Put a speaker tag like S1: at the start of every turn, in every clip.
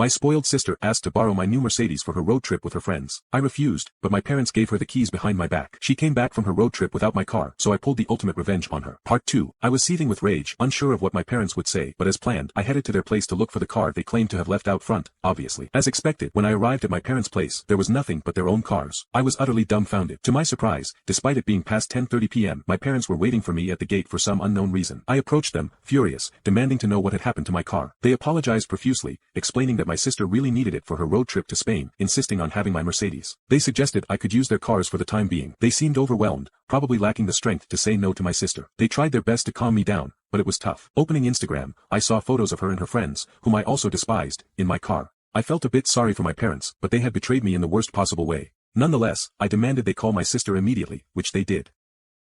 S1: My spoiled sister asked to borrow my new Mercedes for her road trip with her friends. I refused, but my parents gave her the keys behind my back. She came back from her road trip without my car, so I pulled the ultimate revenge on her. Part 2. I was seething with rage, unsure of what my parents would say, but as planned, I headed to their place to look for the car they claimed to have left out front, obviously. As expected, when I arrived at my parents' place, there was nothing but their own cars. I was utterly dumbfounded. To my surprise, despite it being past 10:30 p.m., my parents were waiting for me at the gate for some unknown reason. I approached them, furious, demanding to know what had happened to my car. They apologized profusely, explaining that my sister really needed it for her road trip to Spain, insisting on having my Mercedes. They suggested I could use their cars for the time being. They seemed overwhelmed, probably lacking the strength to say no to my sister. They tried their best to calm me down, but it was tough. Opening Instagram, I saw photos of her and her friends, whom I also despised, in my car. I felt a bit sorry for my parents, but they had betrayed me in the worst possible way. Nonetheless, I demanded they call my sister immediately, which they did.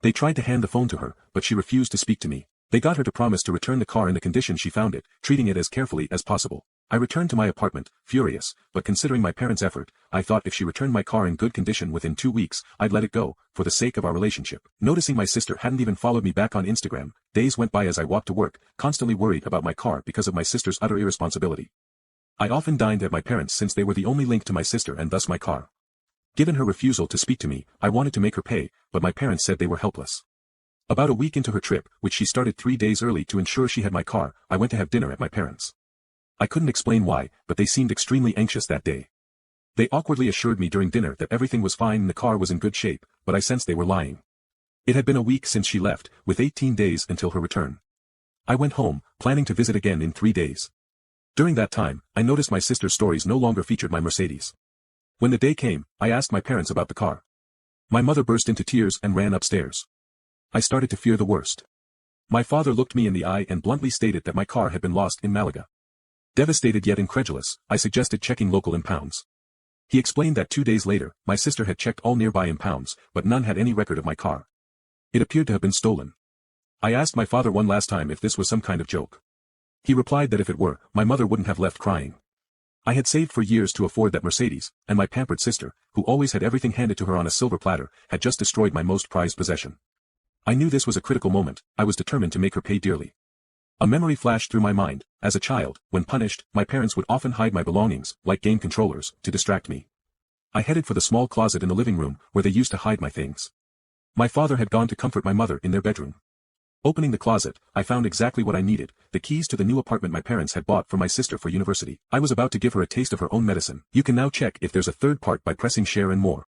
S1: They tried to hand the phone to her, but she refused to speak to me. They got her to promise to return the car in the condition she found it, treating it as carefully as possible. I returned to my apartment, furious, but considering my parents' effort, I thought if she returned my car in good condition within 2 weeks, I'd let it go, for the sake of our relationship. Noticing my sister hadn't even followed me back on Instagram, days went by as I walked to work, constantly worried about my car because of my sister's utter irresponsibility. I often dined at my parents since they were the only link to my sister and thus my car. Given her refusal to speak to me, I wanted to make her pay, but my parents said they were helpless. About a week into her trip, which she started 3 days early to ensure she had my car, I went to have dinner at my parents'. I couldn't explain why, but they seemed extremely anxious that day. They awkwardly assured me during dinner that everything was fine and the car was in good shape, but I sensed they were lying. It had been a week since she left, with 18 days until her return. I went home, planning to visit again in 3 days. During that time, I noticed my sister's stories no longer featured my Mercedes. When the day came, I asked my parents about the car. My mother burst into tears and ran upstairs. I started to fear the worst. My father looked me in the eye and bluntly stated that my car had been lost in Malaga. Devastated yet incredulous, I suggested checking local impounds. He explained that 2 days later, my sister had checked all nearby impounds, but none had any record of my car. It appeared to have been stolen. I asked my father one last time if this was some kind of joke. He replied that if it were, my mother wouldn't have left crying. I had saved for years to afford that Mercedes, and my pampered sister, who always had everything handed to her on a silver platter, had just destroyed my most prized possession. I knew this was a critical moment. I was determined to make her pay dearly. A memory flashed through my mind. As a child, when punished, my parents would often hide my belongings, like game controllers, to distract me. I headed for the small closet in the living room, where they used to hide my things. My father had gone to comfort my mother in their bedroom. Opening the closet, I found exactly what I needed, the keys to the new apartment my parents had bought for my sister for university. I was about to give her a taste of her own medicine. You can now check if there's a third part by pressing share and more.